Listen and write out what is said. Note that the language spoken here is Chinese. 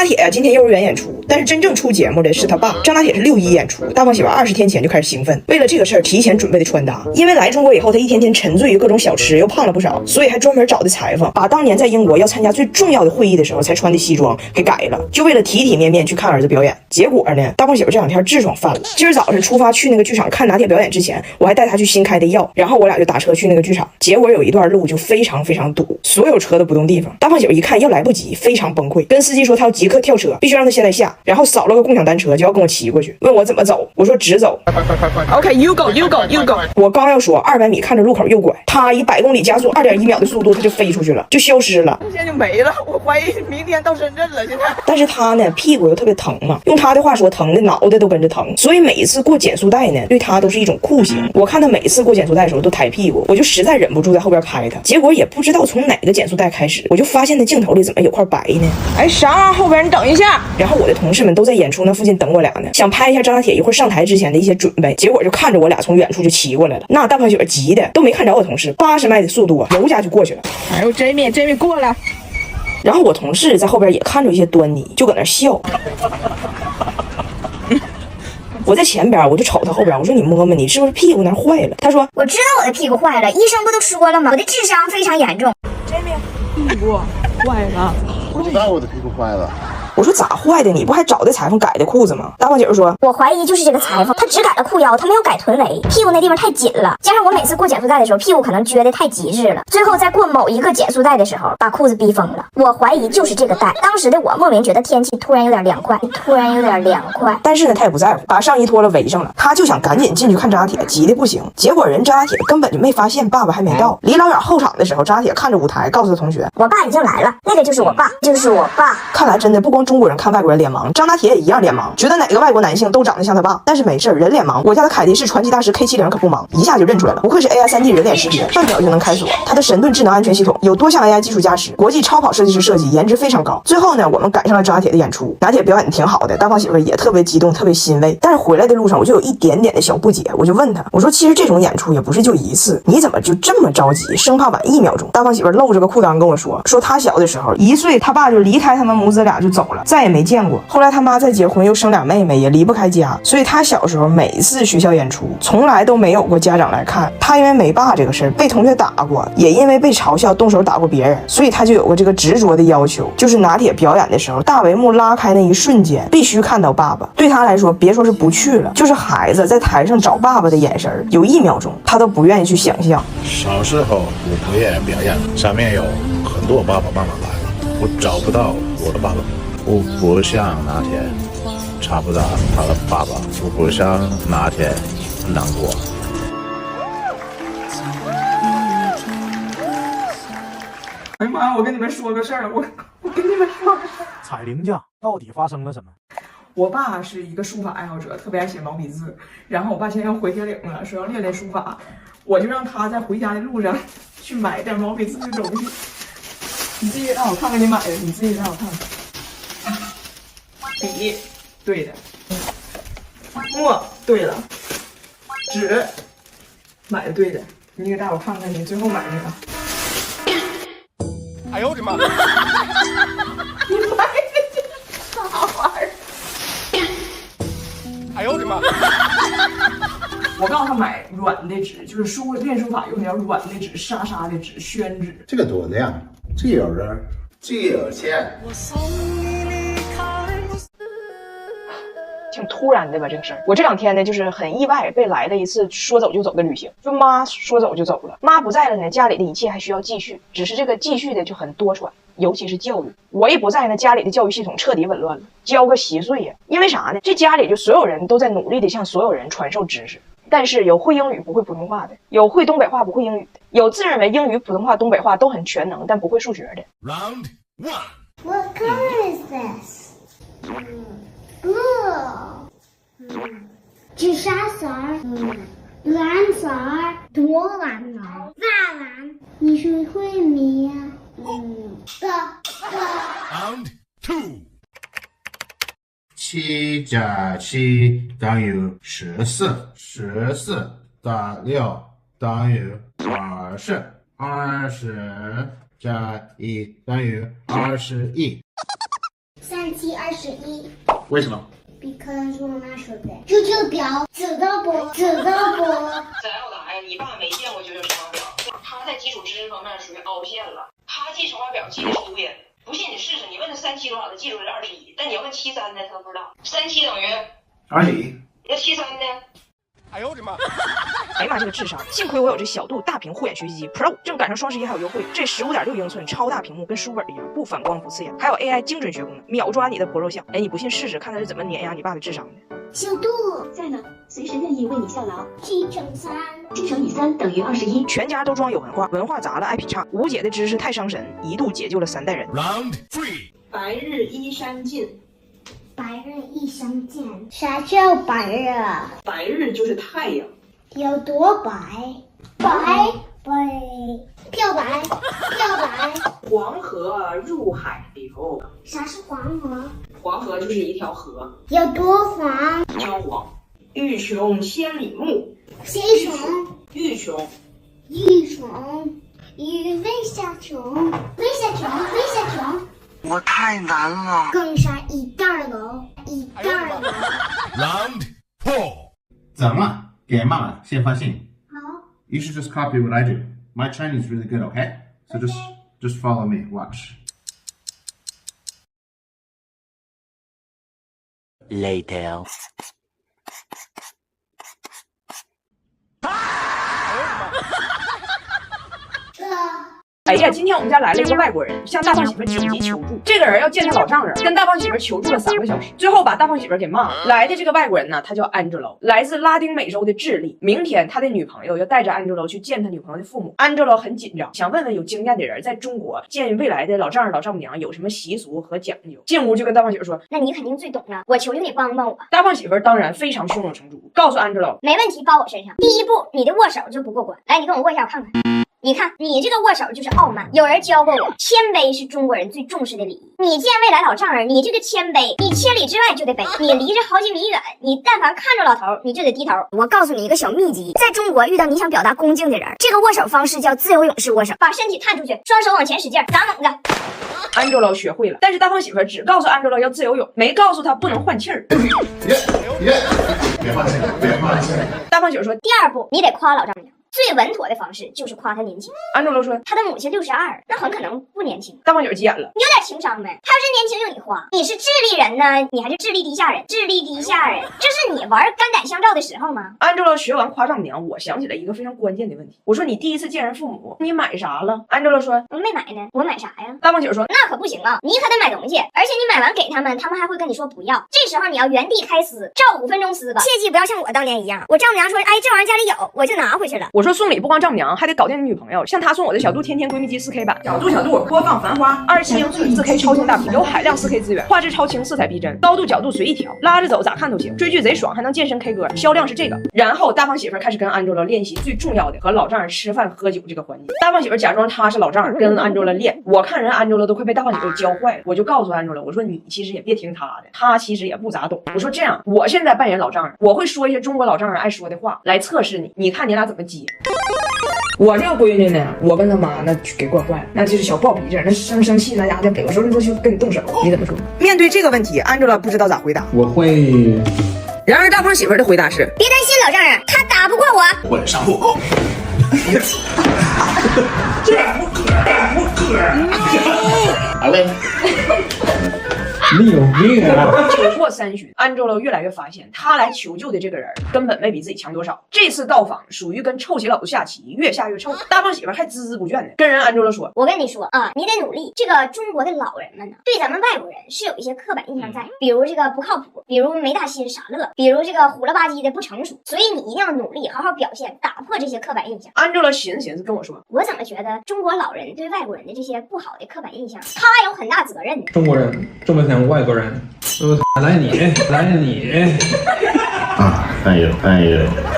铁呀，今天幼儿园演出，但是真正出节目的是他爸。张大铁是6·1演出，大胖媳妇20天前就开始兴奋，为了这个事儿提前准备的穿搭。因为来中国以后，他一天天沉醉于各种小吃，又胖了不少，所以还专门找的裁缝，把当年在英国要参加最重要的会议的时候才穿的西装给改了，就为了体体面面去看儿子表演。结果呢，大胖媳妇这2天痔疮犯了。今儿早上出发去那个剧场看拿铁表演之前，我还带他去新开的药，然后我俩就打车去那个剧场。结果有一段路就非常堵，所有车都不动地方。大胖媳妇一看要来不及，非常崩溃，跟司机说他要即刻跳车，必须让他现在下，然后扫了个共享单车就要跟我骑过去，问我怎么走，我说直走。OK, you go. 我刚要说200米看着路口右拐，他以100公里加速2.1秒的速度他就飞出去了，就消失了，现在就没了。我怀疑明天到深圳了。现在，但是他呢屁股又特别疼嘛，用他的话说，疼的脑袋都跟着疼，所以每一次过减速带呢，对他都是一种酷刑。我看他每一次过减速带的时候都抬屁股，我就实在忍不住在后边拍他，结果也不知道从哪个减速带开始，我就发现那镜头里怎么有块白呢？哎，啥？后边你等一下。然后我的同事们都在演出那附近等我俩呢，想拍一下张大铁一会儿上台之前的一些准备，结果就看着我俩从远处就骑过来了。那大胖媳妇急的都没看着我同事，80迈的速度啊，油家就过去了。哎呦 ，Jamie 过来。然后我同事在后边也看出一些端倪，就搁那笑。我在前边，我就瞅他后边，我说你摸摸，你是不是屁股那坏了？他说我知道我的屁股坏了，医生不都说了吗？我的智商非常严重。Jamie， 屁股坏了。不知道我的屁股坏了。我说咋坏的？你不还找的裁缝改的裤子吗？大胖姐说，我怀疑就是这个裁缝，他只改了裤腰，他没有改臀围，屁股那地方太紧了，加上我每次过减速带的时候，屁股可能撅得太极致了，最后在过某一个减速带的时候，把裤子逼疯了。我怀疑就是这个带。当时的我莫名觉得天气突然有点凉快，但是呢，他也不在乎，把上衣脱了围上了，他就想赶紧进去看张大铁，急得不行。结果人张大铁根本就没发现爸爸还没到，离老远后场的时候，张大铁看着舞台，告诉他同学，我爸已经来了，那个就是我爸，看来真的不光中国人看外国人脸盲，张大铁也一样脸盲，觉得哪个外国男性都长得像他爸。但是没事，人脸盲，我家的凯迪士传奇大师 K70可不盲，一下就认出来了，不愧是 AI 3D 人脸识别，半秒就能开锁。它的神盾智能安全系统有多项 AI 技术加持，国际超跑设计师设计，颜值非常高。最后呢，我们赶上了张大铁的演出，拿铁表演的挺好的，大胖媳妇也特别激动，特别欣慰。但是回来的路上，我就有一点点的小不解，我就问他，我说其实这种演出也不是就一次，你怎么就这么着急，生怕晚1秒钟？大胖媳妇露着个裤裆跟我说他小的时候1岁，他爸就离开他们母子俩就走了，再也没见过。后来他妈再结婚又生2妹妹，也离不开家，所以他小时候每一次学校演出从来都没有过家长来看。他因为没爸这个事儿被同学打过，也因为被嘲笑动手打过别人，所以他就有过这个执着的要求，就是拿铁表演的时候，大帷幕拉开那一瞬间必须看到爸爸。对他来说，别说是不去了，就是孩子在台上找爸爸的眼神，有1秒钟他都不愿意去想象。小时候我不愿意表演，上面有很多爸爸妈妈来了，我找不到我的爸爸，我不像拿铁查不到他的爸爸，我不像拿铁难过。哎呀妈呀！我跟你们说个事儿，我跟你们说个事儿。彩铃家到底发生了什么？我爸是一个书法爱好者，特别爱写毛笔字。然后我爸现在要回铁岭了，说要练书法，我就让他在回家的路上去买点毛笔字的东西。你自己让我看看你买的，你自己让我看看。笔，对的。墨，对了。纸，买的对的。你给大伙看看你最后买那个。哎呦我的妈！你买的这是啥玩意儿？哎呦我的妈！我告诉他买软的纸，就是练书法用点软的纸，沙沙的纸，宣纸。这个多亮，这有人，这有钱。挺突然的吧这个事儿。我这2天呢，就是很意外被来了一次说走就走的旅行，就妈说走就走了，妈不在了呢，家里的一切还需要继续，只是这个继续的就很多舛，尤其是教育。我一不在呢，家里的教育系统彻底紊乱了，教个稀碎呀。因为啥呢？这家里就所有人都在努力的向所有人传授知识，但是有会英语不会普通话的，有会东北话不会英语的，有自认为英语、普通话、东北话都很全能，但不会数学的。Round 1. What color is this? Blue. 紫砂色，蓝色，多蓝啊，大蓝。你是会迷呀？Round 2. 7加7等于14，14加6等于20，20加1等于21。3 3721。为什么？ Because 我妈说的。九九表，知道不？知道不？翟耀达呀，你爸没见过九九乘法表，他在基础知识方面属于凹陷了。他记乘法表记的是对的，不信你试试，你问他37多少，他记住是21，但你要问73呢，他不知道。37等于21。那73呢？哎呀妈，这个智商！幸亏我有这小度大屏护眼学习机 Pro， 正赶上双11还有优惠。这15.6英寸超大屏幕跟书本一样，不反光不刺眼，还有 AI 精准学功能，秒抓你的婆肉相。哎，你不信试试，看他是怎么碾压你爸的智商的。小度在呢，随时愿意为你效劳。7乘3， 7乘以3等于21。全家都装有文化，文化杂了爱劈叉，无解的知识太伤神，一度解救了3代人。Round 3。白日依山尽。白日依山尽。啥叫白日啊？白日就是太阳。有多白？白，漂白。黄河入海流。啥是黄河？黄河就是一条河。有多黄？焦黄。欲穷千里目。谁穷？欲穷。欲穷。为啥穷？我太难了。更上一袋楼。Round 4。怎么了？给妈妈先发信。好。 You should just copy what I do. My Chinese is really good, okay? So just follow me. Watch. Later. 哎呀，今天我们家来了一个外国人，向大胖媳妇紧急求助。这个人要见他老丈人，跟大胖媳妇求助了3个小时，最后把大胖媳妇给骂了。来的这个外国人呢，他叫 Angelo， 来自拉丁美洲的智利。明天他的女朋友要带着 Angelo 去见他女朋友的父母。Angelo 很紧张，想问问有经验的人，在中国见未来的老丈人老丈母娘有什么习俗和讲究。进屋就跟大胖媳妇说：“那你肯定最懂了，我求求你帮帮我。”大胖媳妇当然非常胸有成竹，告诉 Angelo：“ 没问题，包我身上。第一步，你的握手就不过关。来，你跟我握一下，我看看。你看，你这个握手就是傲慢。有人教过我，谦卑是中国人最重视的礼仪。你见未来老丈人，你这个谦卑，你千里之外就得卑，你离着好几米远，你但凡看着老头，你就得低头。我告诉你一个小秘籍，在中国遇到你想表达恭敬的人，这个握手方式叫自由勇士握手，把身体探出去，双手往前使劲，砸猛子。Angelo 学会了，但是大胖媳妇只告诉 Angelo 要自由泳，没告诉他不能换气儿。别换气，别换气。大胖媳妇说：“第二步，你得夸老丈母娘。”最稳妥的方式就是夸他年轻。Angelo 说：“他的母亲62，那很可能不年轻。”大胖媳妇急眼了：“你有点情商呗！他要是年轻用你夸，你是智利人呢，你还是智力低下人？智力低下人，这是你玩肝胆相照的时候吗？”Angelo 学完夸丈母娘，我想起来一个非常关键的问题。我说：“你第一次见人父母，你买啥了 ？”Angelo 说：“我没买呢，我买啥呀？”大胖媳妇说：“那可不行啊，你可得买东西，而且你买完给他们，他们还会跟你说不要。这时候你要原地开撕，照5分钟撕吧，切记不要像我当年一样，我丈母娘说，哎，这玩意儿家里有，我就拿回去了。”我说：“送礼不光丈母娘，还得搞定你女朋友。像她送我的小度天天闺蜜机4K 版，小度播放繁花，27英寸4K 超清大屏，有海量4K 资源，画质超清，色彩逼真，高度角度随意调，拉着走咋看都行，追剧贼爽，还能健身 K 歌，销量是这个。”然后大胖媳妇开始跟 Angelo 练习最重要的和老丈人吃饭喝酒这个环节。大胖媳妇假装她是老丈人，跟 Angelo 练。我看人 Angelo 都快被大胖媳妇教坏了，我就告诉 Angelo， 我说你其实也别听他的，他其实也不咋懂。我说这样，我现在扮演老丈人，我会说一些中国老丈人爱说的话来测试你，你看你俩怎么接。我这个闺女呢，我跟她妈那给惯坏了，那就是小暴脾气，那生气那家伙给我说那就跟你动手，你怎么说？面对这个问题 ，Angela 不知道咋回答。我会。然而大胖媳妇的回答是：别担心，老丈人，他打不过我。我上路。好嘞。你有病啊！酒过3巡 ，Angelo 越来越发现，他来求救的这个人根本没比自己强多少。这次到访属于跟臭棋老子下棋，越下越臭。大胖媳妇还孜孜不倦的跟人 Angelo 说：“我跟你说啊，你得努力。这个中国的老人们呢，对咱们外国人是有一些刻板印象在，比如这个不靠谱，比如没大心傻乐，比如这个虎了吧唧的不成熟。所以你一定要努力，好好表现，打破这些刻板印象。”Angelo 寻思寻思跟我说：“我怎么觉得中国老人对外国人的这些不好的刻板印象，他有很大责任呢？中国人这么像外国人，来你。啊，thank you。